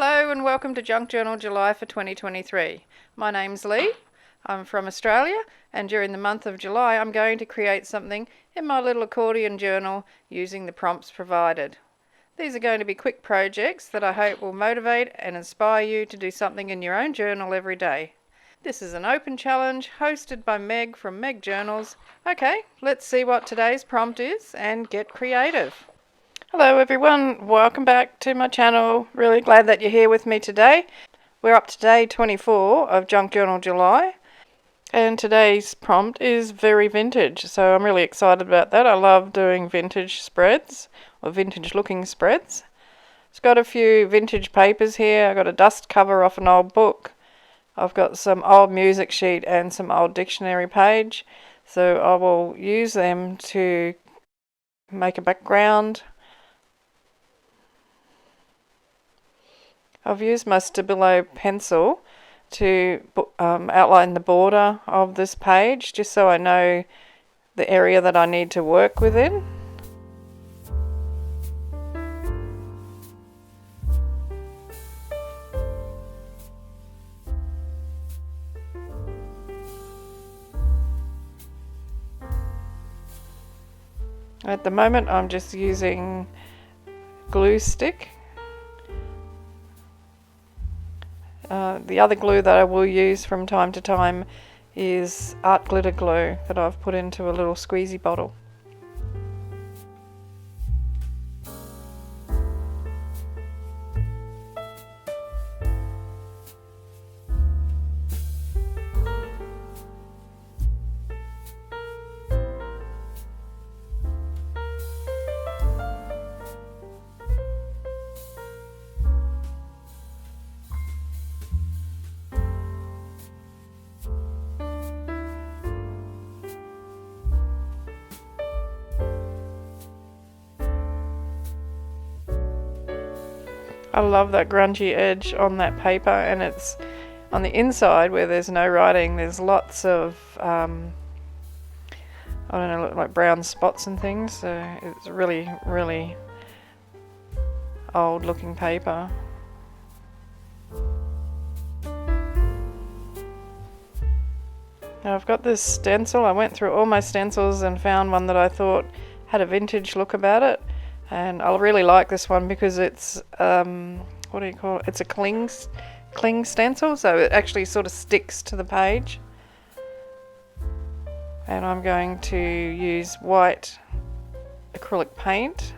Hello and welcome to Junk Journal July for 2023. My name's Leigh, I'm from Australia, and during the month of July I'm going to create something in my little accordion journal using the prompts provided. These are going to be quick projects that I hope will motivate and inspire you to do something in your own journal every day. This is an open challenge hosted by Meg from Meg Journals. Okay, let's see what today's prompt is and get creative. Hello everyone, welcome back to my channel. Really glad that you're here with me today. We're up to day 24 of Junk Journal July, and today's prompt is very vintage, so I'm really excited about that. I love doing vintage spreads, or vintage looking spreads. It's got a few vintage papers here. I've got a dust cover off an old book. I've got some old music sheet and some old dictionary page, so I will use them to make a background. I've used my Stabilo pencil to outline the border of this page, just so I know the area that I need to work within. At the moment I'm just using glue stick. The other glue that I will use from time to time is art glitter glue that I've put into a little squeezy bottle. I love that grungy edge on that paper, and it's on the inside where there's no writing. There's lots of I don't know, like brown spots and things. So it's really old looking paper. Now I've got this stencil. I went through all my stencils and found one that I thought had a vintage look about it. And I really like this one because it's, what do you call it? It's a cling stencil, so it actually sort of sticks to the page. And I'm going to use white acrylic paint.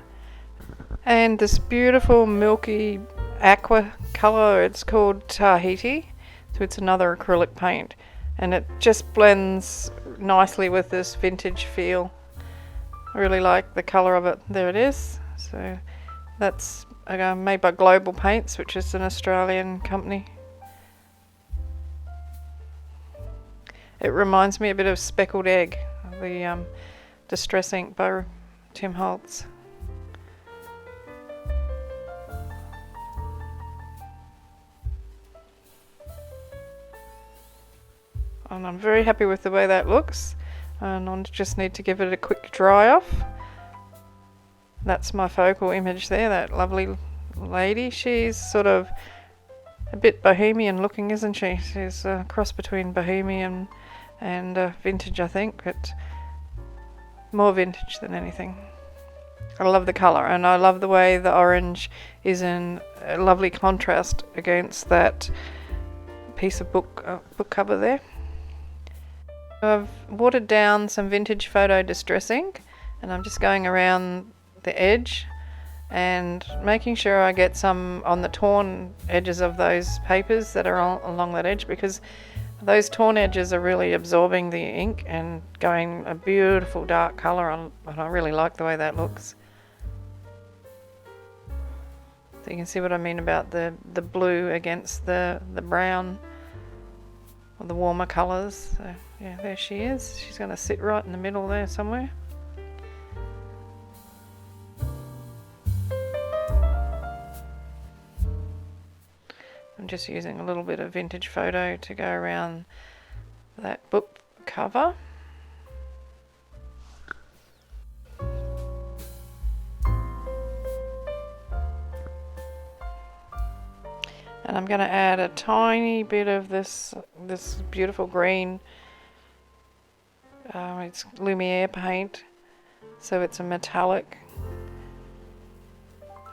And this beautiful milky aqua colour, it's called Tahiti. So it's another acrylic paint. And it just blends nicely with this vintage feel. I really like the colour of it. There it is. So that's made by Global Paints, which is an Australian company. It reminds me a bit of Speckled Egg, the Distress Ink by Tim Holtz. And I'm very happy with the way that looks, and I just need to give it a quick dry off. That's my focal image there, that lovely lady. She's sort of a bit bohemian looking, isn't she? She's a cross between bohemian and vintage, I think, but more vintage than anything. I love the colour, and I love the way the orange is in a lovely contrast against that piece of book cover there. I've watered down some vintage photo distress ink, and I'm just going around the edge and making sure I get some on the torn edges of those papers that are along that edge, because those torn edges are really absorbing the ink and going a beautiful dark colour on, and I really like the way that looks. So you can see what I mean about the blue against the brown, or the warmer colours. So yeah, there she is. She's going to sit right in the middle there somewhere. I'm just using a little bit of vintage photo to go around that book cover. And I'm going to add a tiny bit of this beautiful green. It's Lumiere paint, so it's a metallic.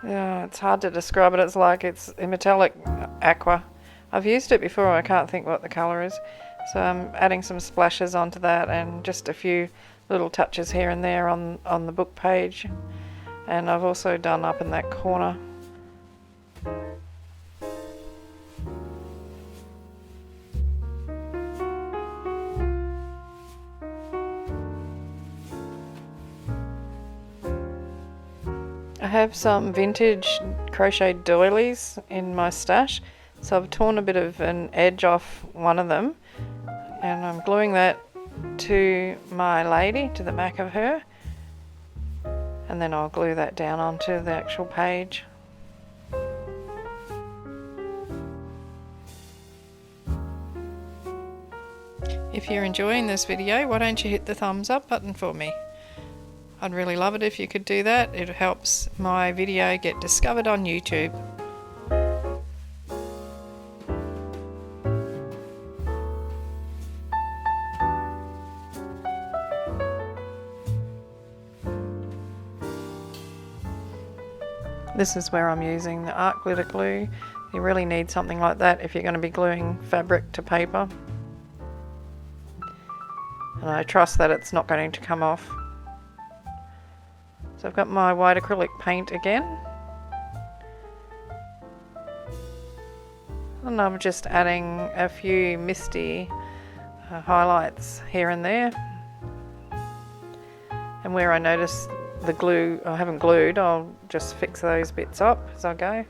It's hard to describe it. It's like it's a metallic aqua. I've used it before. I can't think what the colour is. So I'm adding some splashes onto that and just a few little touches here and there on the book page. And I've also done up in that corner. I have some vintage crocheted doilies in my stash, so I've torn a bit of an edge off one of them and I'm gluing that to my lady, to the back of her, and then I'll glue that down onto the actual page. If you're enjoying this video, why don't you hit the thumbs up button for me? I'd really love it if you could do that. It helps my video get discovered on YouTube. This is where I'm using the art glitter glue. You really need something like that if you're going to be gluing fabric to paper. And I trust that it's not going to come off. So I've got my white acrylic paint again. And I'm just adding a few misty highlights here and there. And where I notice the glue I haven't glued, I'll just fix those bits up as I go.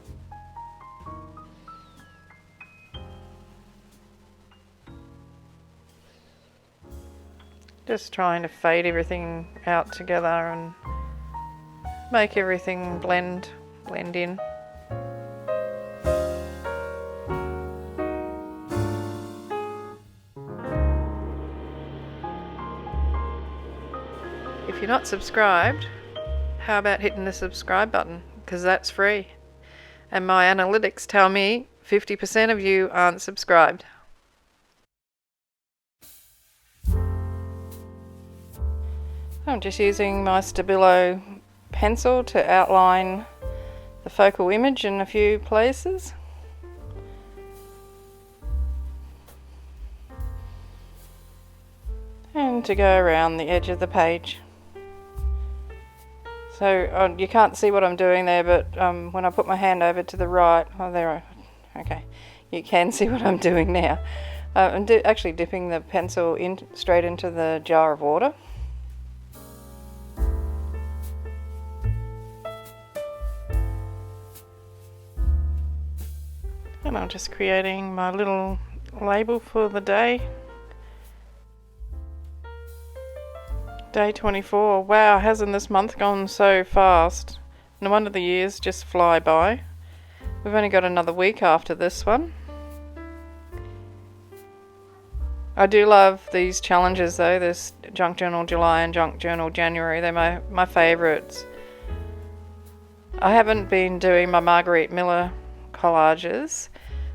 Just trying to fade everything out together and make everything blend in. If you're not subscribed, how about hitting the subscribe button, because that's free. And my analytics tell me 50% of you aren't subscribed. I'm just using my Stabilo pencil to outline the focal image in a few places. And to go around the edge of the page. So you can't see what I'm doing there, but when I put my hand over to the right, okay, you can see what I'm doing now. I'm actually dipping the pencil straight into the jar of water. And I'm just creating my little label for the day. Day 24. Wow, hasn't this month gone so fast? No wonder the years just fly by. We've only got another week after this one. I do love these challenges though, this Junk Journal July and Junk Journal January. They're my favourites. I haven't been doing my Marguerite Miller collages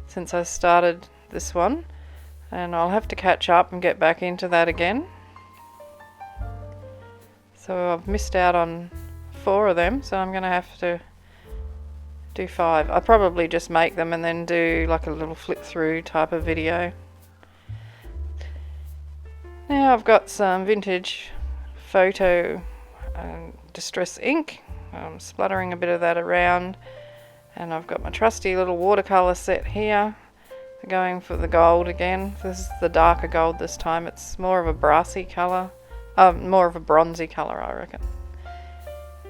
since I started this one, and I'll have to catch up and get back into that again. So I've missed out on 4 of them, so I'm going to have to do 5. I'll probably just make them and then do like a little flip through type of video. Now I've got some vintage photo distress ink. I'm splattering a bit of that around, and I've got my trusty little watercolour set here, going for the gold again. This is the darker gold this time. It's more of a brassy colour, more of a bronzy colour I reckon.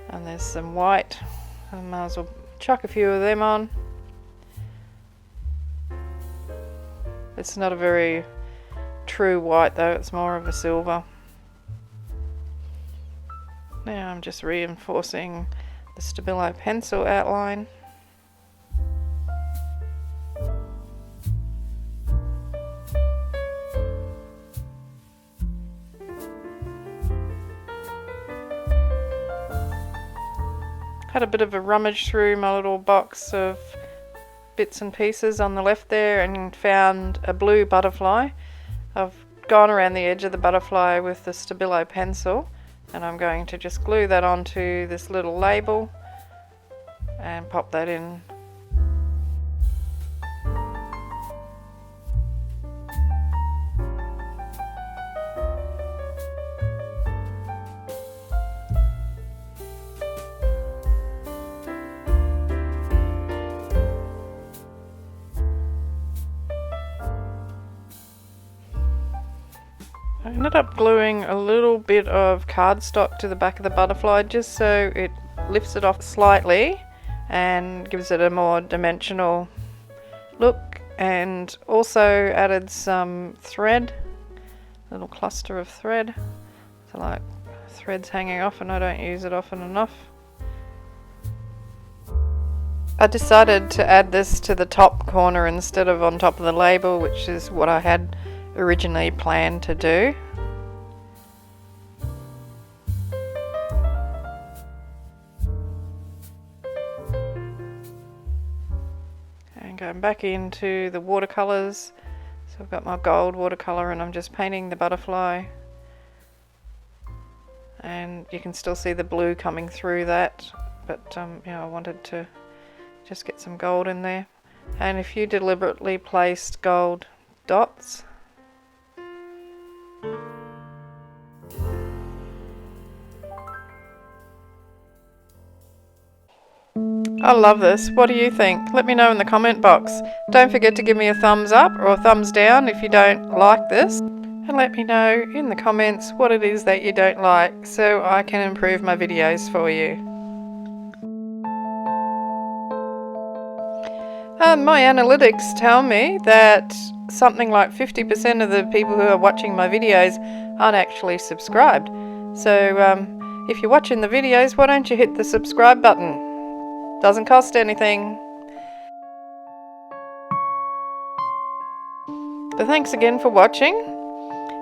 And there's some white. I might as well chuck a few of them on. It's not a very true white though, it's more of a silver. Now I'm just reinforcing the Stabilo pencil outline. Had a bit of a rummage through my little box of bits and pieces on the left there and found a blue butterfly. I've gone around the edge of the butterfly with the Stabilo pencil, and I'm going to just glue that onto this little label and pop that in. I ended up gluing a little bit of cardstock to the back of the butterfly just so it lifts it off slightly and gives it a more dimensional look, and also added some thread, a little cluster of thread, so like threads hanging off, and I don't use it often enough. I decided to add this to the top corner instead of on top of the label, which is what I had originally planned to do. And going back into the watercolors, so I've got my gold watercolor and I'm just painting the butterfly, and you can still see the blue coming through that, but I wanted to just get some gold in there. And if you deliberately placed gold dots, I love this. What do you think? Let me know in the comment box. Don't forget to give me a thumbs up or a thumbs down if you don't like this, and let me know in the comments what it is that you don't like so I can improve my videos for you. My analytics tell me that something like 50% of the people who are watching my videos aren't actually subscribed. So if you're watching the videos, why don't you hit the subscribe button? Doesn't cost anything. But thanks again for watching.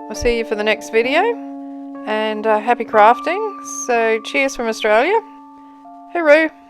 I'll see you for the next video, and happy crafting. So cheers from Australia. Hooroo!